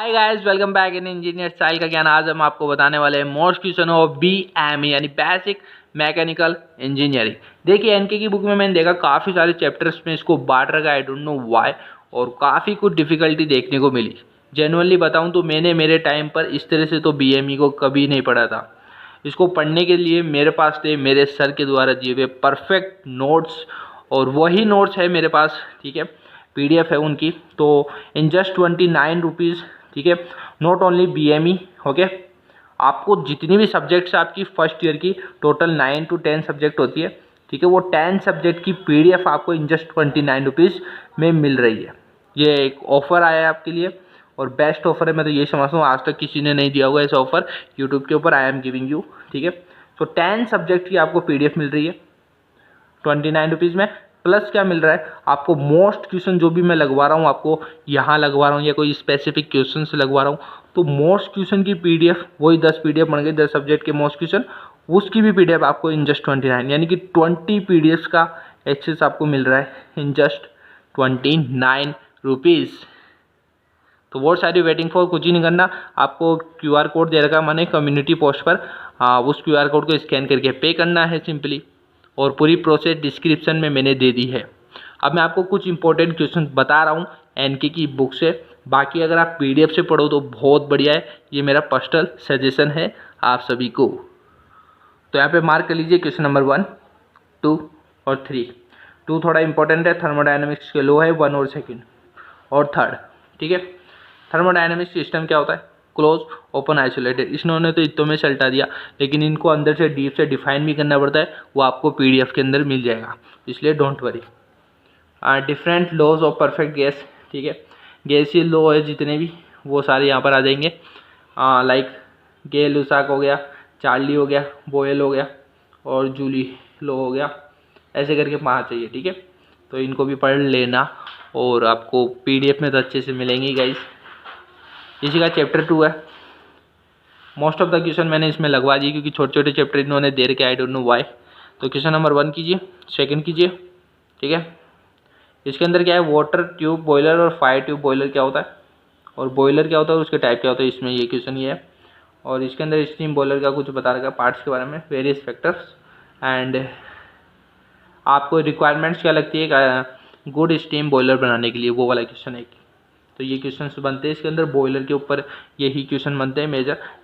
Hi guys, welcome back in engineer style का ज्ञान। आज हम आपको बताने वाले हैं मोस्ट क्वेश्चन ऑफ BME यानी बेसिक मैकेनिकल इंजीनियरिंग। देखिए एनके की बुक में मैंने देखा काफ़ी सारे चैप्टर्स में इसको बांट रखा है, आई डोंट नो व्हाई, और काफ़ी कुछ डिफिकल्टी देखने को मिली। जेन्युइनली बताऊं तो मैंने मेरे टाइम पर इस तरह से तो BME को कभी नहीं पढ़ा था। इसको पढ़ने के लिए मेरे पास थे मेरे सर के द्वारा दिए हुए परफेक्ट नोट्स, और वही नोट्स है मेरे पास, ठीक है। PDF है उनकी, तो इन जस्ट 29 रुपीज़, ठीक है। Not only BME, okay. आपको जितनी भी सब्जेक्ट्स आपकी फर्स्ट ईयर की टोटल 9 to 10 सब्जेक्ट होती है, ठीक है, वो 10 सब्जेक्ट की PDF आपको इन जस्ट 29 रुपीज़ में मिल रही है। ये एक ऑफ़र आया है आपके लिए और बेस्ट ऑफर है। मैं तो ये समझता हूँ आज तक किसी ने नहीं दिया होगा ऐसा ऑफर यूट्यूब के ऊपर। आई एम गिविंग यू, ठीक है। तो 10 सब्जेक्ट की आपको PDF मिल रही है 29 रुपीज़ में। प्लस क्या मिल रहा है आपको, मोस्ट क्वेश्चन जो भी मैं लगवा रहा हूँ आपको यहाँ लगवा रहा हूँ या कोई स्पेसिफिक क्वेश्चन से लगवा रहा हूँ, तो मोस्ट क्वेश्चन की PDF वही 10 PDF बन गई, 10 सब्जेक्ट के मोस्ट क्वेश्चन, उसकी भी PDF आपको इन जस्ट 29 यानी कि 20 PDFs का एक्सेस आपको मिल रहा है इन जस्ट 29 रुपीज़। तो what's are you waiting for? कुछ ही नहीं करना, आपको QR कोड दे रखा मैंने कम्युनिटी पोस्ट पर, उस QR कोड को स्कैन करके पे करना है सिंपली, और पूरी प्रोसेस डिस्क्रिप्शन में मैंने दे दी है। अब मैं आपको कुछ इंपॉर्टेंट क्वेश्चन बता रहा हूँ एनके की बुक से। बाकी अगर आप PDF से पढ़ो तो बहुत बढ़िया है, ये मेरा पर्सनल सजेशन है आप सभी को। तो यहाँ पे मार्क कर लीजिए क्वेश्चन नंबर 1, 2 और 3। 2 थोड़ा इंपॉर्टेंट है, थर्मोडायनेमिक्स के लो है 1 और 2 और 3, ठीक है। थर्मोडायनेमिक्स सिस्टम क्या होता है? Close, open, isolated. इन्होंने तो इतों में सल्टा दिया, लेकिन इनको अंदर से डीप से डिफाइन भी करना पड़ता है, वो आपको PDF के अंदर मिल जाएगा, इसलिए don't worry. Different laws of perfect gas, ठीक है। गैसीय लॉ है जितने भी, वो सारे यहाँ पर आ जाएंगे। लाइक गे लुसाक हो गया, चार्ली हो गया, बोयल हो गया और जूली लॉ हो गया, ऐसे करके 5 चाहिए, ठीक है। तो इनको भी पढ़ लेना और आपको PDF में तो अच्छे से मिलेंगे गाइस। इसी का चैप्टर 2 है। मोस्ट ऑफ द क्वेश्चन मैंने इसमें लगवा दिए क्योंकि छोटे छोटे चैप्टर इन्होंने दे रखे, आई डोंट नो व्हाई। तो क्वेश्चन नंबर 1 कीजिए, 2 कीजिए, ठीक है। इसके अंदर क्या है? वाटर ट्यूब बॉयलर और फायर ट्यूब बॉयलर क्या होता है, और बॉयलर क्या होता है, उसके टाइप क्या होता है, इसमें ये क्वेश्चन ये है। और इसके अंदर स्टीम बॉयलर का कुछ बता रखा है पार्ट्स के बारे में, वेरियस फैक्टर्स, एंड आपको रिक्वायरमेंट्स क्या लगती है गुड स्टीम बॉयलर बनाने के लिए, वो वाला क्वेश्चन है। तो ये क्वेश्चन बनते हैं इसके अंदर, बॉयलर के ऊपर यही क्वेश्चन बनते हैं।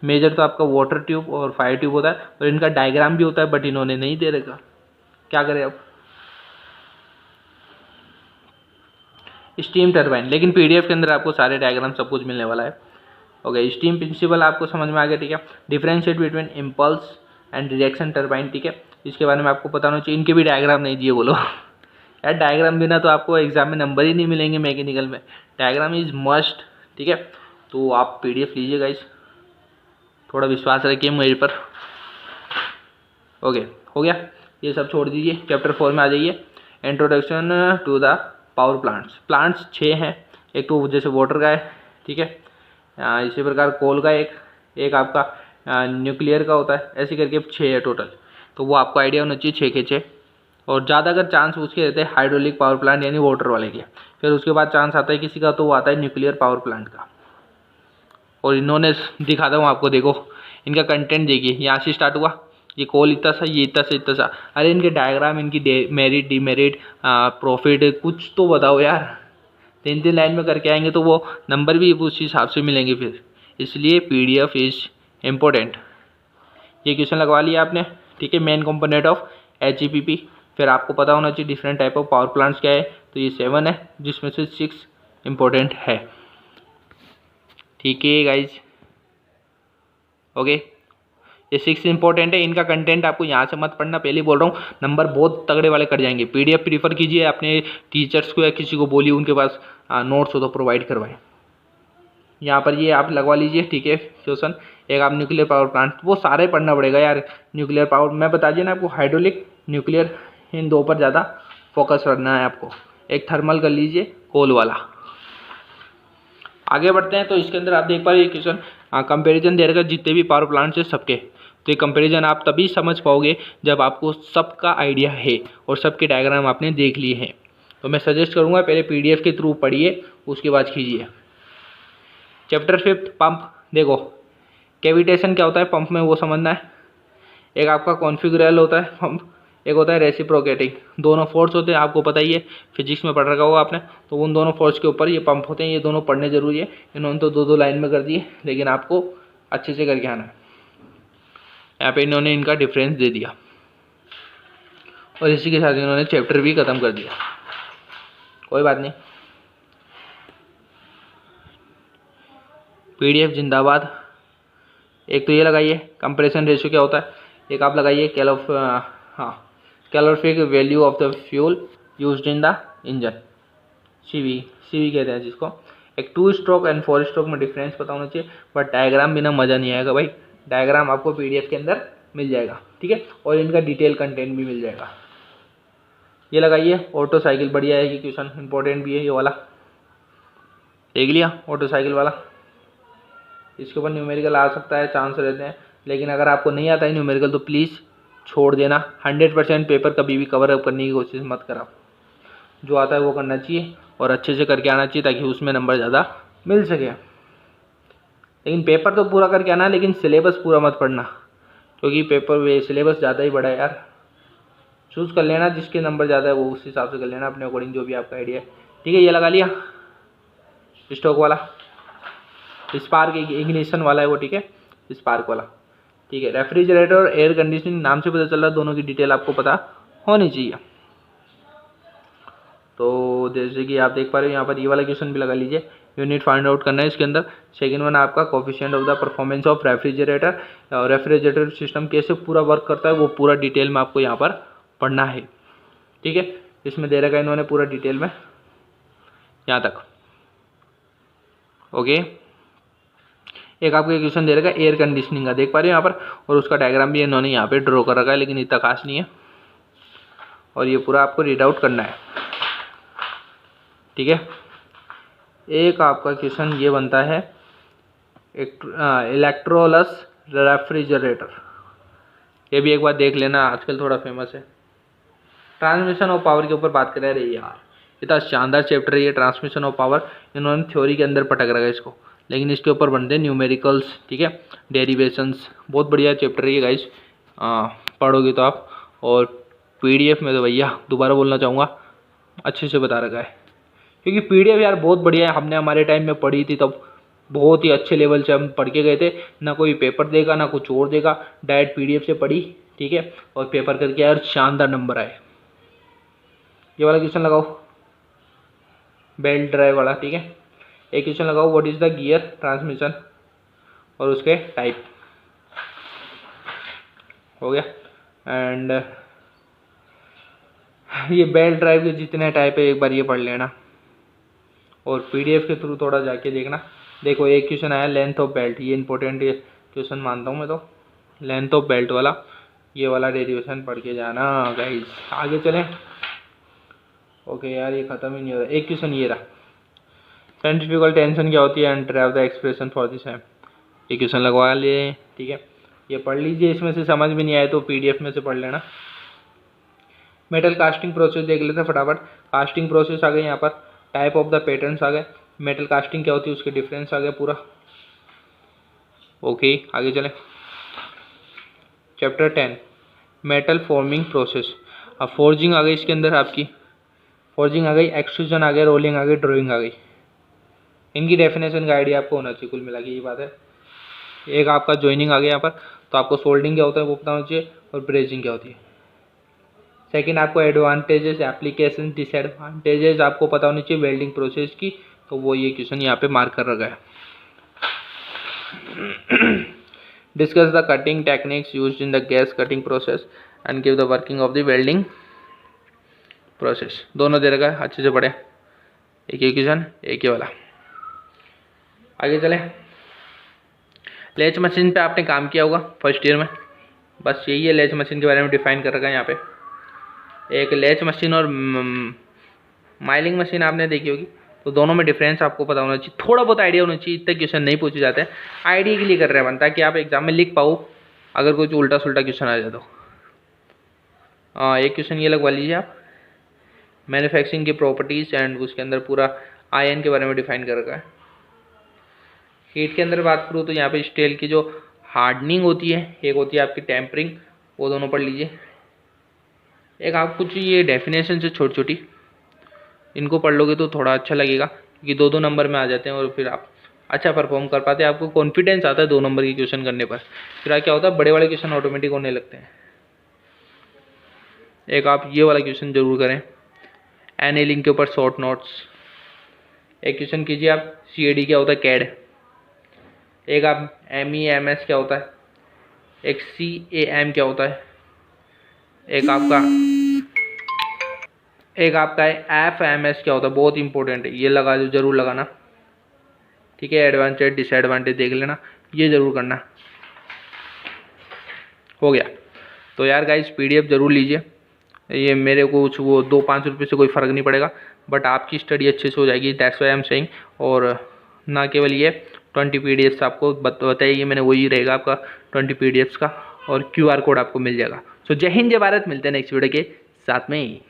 मेजर तो आपका वाटर ट्यूब और फायर ट्यूब होता है, और इनका डायग्राम भी होता है, बट इन्होंने नहीं दे रखा, क्या करें अब। स्टीम टरबाइन, लेकिन PDF के अंदर आपको सारे डायग्राम सब कुछ मिलने वाला है। ओके, स्टीम प्रिंसिपल आपको समझ में आ गया, ठीक है। Differentiate between impulse and reaction turbine, ठीक है, इसके बारे में आपको पता होना चाहिए। इनके भी डायग्राम नहीं दिए बोलो यार, डायग्राम बिना तो आपको एग्जाम में नंबर ही नहीं मिलेंगे मैकेनिकल में, डायग्राम इज मस्ट, ठीक है। तो आप PDF लीजिए गाइस, थोड़ा विश्वास रखिए मेरे पर। ओके, हो गया, ये सब छोड़ दीजिए, चैप्टर 4 में आ जाइए। Introduction to the power plants. Plants 6 हैं, एक तो जैसे वाटर का है, ठीक है, इसी प्रकार कोल का एक आपका न्यूक्लियर का होता है, ऐसे करके 6 है टोटल। तो वो आपको आइडिया होना चाहिए 6 के 6। और ज़्यादा अगर चांस उसके रहते हैं हाइड्रोलिक पावर प्लांट यानी वाटर वाले के, फिर उसके बाद चांस आता है किसी का, तो वो आता है न्यूक्लियर पावर प्लांट का। और इन्होंने दिखाता हूँ आपको, देखो इनका कंटेंट देखिए, यहाँ से स्टार्ट हुआ, ये कोल इतना सा, ये इतना सा इतना सा। अरे इनके डायग्राम, इनकी मेरिट डिमेरिट प्रॉफिट कुछ तो बताओ यार। 3 लाइन में करके आएंगे तो वो नंबर भी उस हिसाब से मिलेंगे फिर, इसलिए PDF इज इम्पोर्टेंट। ये क्वेश्चन लगवा लिया आपने, ठीक है। मेन कंपोनेंट ऑफ HEPP, फिर आपको पता होना चाहिए different type of power plants क्या है, तो ये 7 है जिसमें से 6 इम्पोर्टेंट है, ठीक है गाइज। ओके, ये 6 इंपॉर्टेंट है, इनका कंटेंट आपको यहाँ से मत पढ़ना, पहले बोल रहा हूँ, नंबर बहुत तगड़े वाले कट जाएंगे। PDF प्रीफर कीजिए, अपने टीचर्स को या किसी को बोलिए उनके पास नोट्स हो तो प्रोवाइड करवाएं। यहाँ पर ये आप लगवा लीजिए, ठीक है क्वेश्चन। एक आप न्यूक्लियर पावर प्लांट, वो सारे पढ़ना पड़ेगा यार। न्यूक्लियर पावर मैं बता दिया ना आपको, हाइड्रोलिक न्यूक्लियर, इन 2 पर ज़्यादा फोकस करना है आपको। एक थर्मल कर लीजिए, कोल वाला। आगे बढ़ते हैं, तो इसके अंदर आप देख पा रहे हैं क्वेश्चन कंपेरिजन दे रखा है जितने भी पावर प्लांट्स हैं सबके। तो ये कंपेरिजन आप तभी समझ पाओगे जब आपको सबका आइडिया है और सबके डायग्राम आपने देख लिए हैं। तो मैं सजेस्ट करूँगा पहले PDF के थ्रू पढ़िए, उसके बाद कीजिए। Chapter 5 pump. देखो कैविटेशन क्या होता है पंप में वो समझना है। एक आपका कॉन्फिगरल होता है पंप, एक होता है रेसिप्रोकेटिंग। दोनों फोर्स होते हैं, आपको पता ही है, फिजिक्स में पढ़ रखा होगा आपने। तो उन दोनों फोर्स के ऊपर ये पंप होते हैं, ये दोनों पढ़ने जरूरी है। इन्होंने तो 2 लाइन में कर दिए, लेकिन आपको अच्छे से करके आना है। यहाँ पे इन्होंने इनका डिफरेंस दे दिया और इसी के साथ इन्होंने चैप्टर भी ख़त्म कर दिया। कोई बात नहीं, PDF जिंदाबाद। एक तो ये लगाइए कंप्रेशन रेशियो क्या होता है, एक आप लगाइए calorific value of the fuel used in the engine, CV कहते हैं जिसको। एक 2 स्ट्रोक एंड 4 स्ट्रोक में डिफरेंस पता होना चाहिए, बट डायग्राम बिना मज़ा नहीं आएगा भाई। डायग्राम आपको PDF के अंदर मिल जाएगा, ठीक है, और इनका डिटेल कंटेंट भी मिल जाएगा। ये लगाइए ऑटो साइकिल, बढ़िया है ये क्वेश्चन, इंपॉर्टेंट भी है ये वाला। देख लिया ऑटो साइकिल वाला, इसके ऊपर न्यूमेरिकल आ सकता है, चांस रहते हैं, लेकिन अगर आपको नहीं आता है न्यूमेरिकल तो प्लीज़ छोड़ देना। 100% पेपर कभी भी कवर अप करने की कोशिश मत करा। जो आता है वो करना चाहिए और अच्छे से करके आना चाहिए, ताकि उसमें नंबर ज़्यादा मिल सके। लेकिन पेपर तो पूरा करके आना, लेकिन सिलेबस पूरा मत पढ़ना, क्योंकि पेपर वे सिलेबस ज़्यादा ही बड़ा है यार। चूज़ कर लेना जिसके नंबर ज़्यादा है वो उस हिसाब से कर लेना, अपने अकॉर्डिंग जो भी आपका आइडिया है, ठीक है। ये लगा लिया स्टॉक वाला, स्पार्क इग्निशन वाला है वो, ठीक है, स्पार्क वाला, ठीक है। रेफ्रिजरेटर और एयर कंडीशनिंग नाम से पता चल रहा है, दोनों की डिटेल आपको पता होनी चाहिए। तो जैसे कि आप देख पा रहे हो यहाँ पर ये वाला क्वेश्चन भी लगा लीजिए, यूनिट फाइंड आउट करना है इसके अंदर। सेकंड वन आपका coefficient of the performance of refrigerator, और रेफ्रिजरेटर सिस्टम कैसे पूरा वर्क करता है वो पूरा डिटेल में आपको यहाँ पर पढ़ना है, ठीक है। इसमें दे रखा है इन्होंने पूरा डिटेल में यहाँ तक, ओके। एक आपको क्वेश्चन दे रखा है एयर कंडीशनिंग का, देख पा रहे हो यहाँ पर, और उसका डायग्राम भी इन्होंने यहाँ पे ड्रॉ कर रखा है, लेकिन इतना खास नहीं है, और ये पूरा आपको रीड आउट करना है, ठीक है। एक आपका क्वेश्चन ये बनता है इलेक्ट्रोलस रेफ्रिजरेटर, ये भी एक बार देख लेना, आजकल थोड़ा फेमस है। ट्रांसमिशन ऑफ पावर के ऊपर बात कर रहे हैं यार, इतना शानदार चैप्टर है ये ट्रांसमिशन ऑफ पावर। इन्होंने थ्योरी के अंदर पटक रखा है इसको, लेकिन इसके ऊपर बनते हैं न्यूमेरिकल्स, ठीक है, डेरिवेशंस। बहुत बढ़िया चैप्टर है ये गाइस, पढ़ोगे तो आप। और PDF में तो भैया दोबारा बोलना चाहूँगा, अच्छे से बता रखा है, क्योंकि PDF यार बहुत बढ़िया है। हमने हमारे टाइम में पढ़ी थी तब बहुत ही अच्छे लेवल से हम पढ़ के गए थे, ना कोई पेपर देगा ना कुछ और देगा, डायरेक्ट PDF से पढ़ी, ठीक है, और पेपर करके यार शानदार नंबर आए। ये वाला क्वेश्चन लगाओ बेल्ट ड्राइव वाला, ठीक है। एक क्वेश्चन लगाओ what is the gear transmission और उसके टाइप, हो गया। एंड ये बेल्ट ड्राइव के जितने टाइप है एक बार ये पढ़ लेना, और PDF के थ्रू थोड़ा जाके देखना। देखो एक क्वेश्चन आया लेंथ ऑफ बेल्ट, ये इंपॉर्टेंट क्वेश्चन मानता हूँ मैं तो, लेंथ ऑफ बेल्ट वाला, ये वाला डेरिवेशन पढ़ के जाना गाइस। आगे चलें, ओके यार ये ख़त्म ही नहीं हो रहा। एक क्वेश्चन ये रहा, सेंट्रीफ्यूगल टेंशन क्या होती है and drive the expression for this है, ये क्वेश्चन लगवा लिए, ठीक है, ये पढ़ लीजिए। इसमें से समझ में नहीं आए तो PDF में से पढ़ लेना। मेटल कास्टिंग प्रोसेस देख लेते हैं फटाफट। कास्टिंग प्रोसेस आ गए यहाँ पर, टाइप ऑफ द पैटर्न्स आ गए, मेटल कास्टिंग क्या होती है उसके डिफरेंस आ गया पूरा, ओके। आगे चलें, चैप्टर 10 मेटल फॉर्मिंग प्रोसेस। अब फोर्जिंग आ गई इसके अंदर, आपकी फोर्जिंग आ गई, एक्सट्रूजन आ गया, रोलिंग आ गई, ड्राइंग आ गई। इनकी डेफिनेशन का आइडिया आपको होना चाहिए, कुल मिला के ये बात है। एक आपका जॉइनिंग आ गया यहाँ पर, तो आपको सोल्डिंग क्या होता है वो पता होना चाहिए, और ब्रेजिंग क्या होती है। सेकंड आपको एडवांटेजेस, एप्लीकेशन, डिसएडवांटेजेस आपको पता होनी चाहिए वेल्डिंग प्रोसेस की, तो वो ये क्वेश्चन यहाँ पे मार्क कर रखा है। Discuss the cutting techniques used in the gas cutting process and give the working of the welding process. दोनों दे रखा है, अच्छे से पढ़े, एक ही क्वेश्चन एक ही वाला। आगे चले, लेच मशीन पे आपने काम किया होगा फर्स्ट ईयर में, बस यही है लेच मशीन के बारे में डिफाइन कर रखा है यहाँ पे। एक लेच मशीन और माइलिंग मशीन आपने देखी होगी, तो दोनों में डिफरेंस आपको पता होना चाहिए, थोड़ा बहुत आइडिया होना चाहिए। इतने क्वेश्चन नहीं पूछे जाते हैं, आइडिया के लिए कर रहे हैं, बनता है कि आप एग्जाम में लिख पाओ अगर कुछ उल्टा सुल्टा क्वेश्चन आ जाए तो। एक क्वेश्चन ये लगवा लीजिए आप, मैन्युफैक्चरिंग की प्रॉपर्टीज़ एंड उसके अंदर पूरा आयन के बारे में डिफाइन कर रखा है। हीट के अंदर बात करूँ तो यहाँ पे स्टील की जो हार्डनिंग होती है, एक होती है आपकी टेम्परिंग, वो दोनों पढ़ लीजिए। एक आप कुछ ये डेफिनेशन से छोटी छोटी, इनको पढ़ लोगे तो थोड़ा अच्छा लगेगा, क्योंकि 2-2 नंबर में आ जाते हैं और फिर आप अच्छा परफॉर्म कर पाते हैं, आपको कॉन्फिडेंस आता है 2 नंबर की क्वेश्चन करने पर। फिर क्या होता है, बड़े वाले क्वेश्चन ऑटोमेटिक होने लगते हैं। एक आप ये वाला क्वेश्चन जरूर करें, एनेलिंग के ऊपर शॉर्ट नोट्स। एक क्वेश्चन कीजिए आप, CAD क्या होता है, कैड। एक आप MEMS क्या होता है, एक CAM क्या होता है, एक आपका है FMS क्या होता है, बहुत इंपॉर्टेंट है, ये लगा दो, जरूर लगाना। ठीक है, एडवांटेज डिसएडवांटेज देख लेना, ये जरूर करना। हो गया। तो यार गाइस PDF जरूर लीजिए, ये मेरे को कुछ वो 2-5 रुपये से कोई फ़र्क नहीं पड़ेगा, बट आपकी स्टडी अच्छे से हो जाएगी, that's why I am saying. और ना केवल ये 20 PDFs आपको बताइए मैंने, वही रहेगा आपका 20 PDFs का, और QR कोड आपको मिल जाएगा। सो जय हिंद जय भारत, मिलते हैं नेक्स्ट वीडियो के साथ में ही।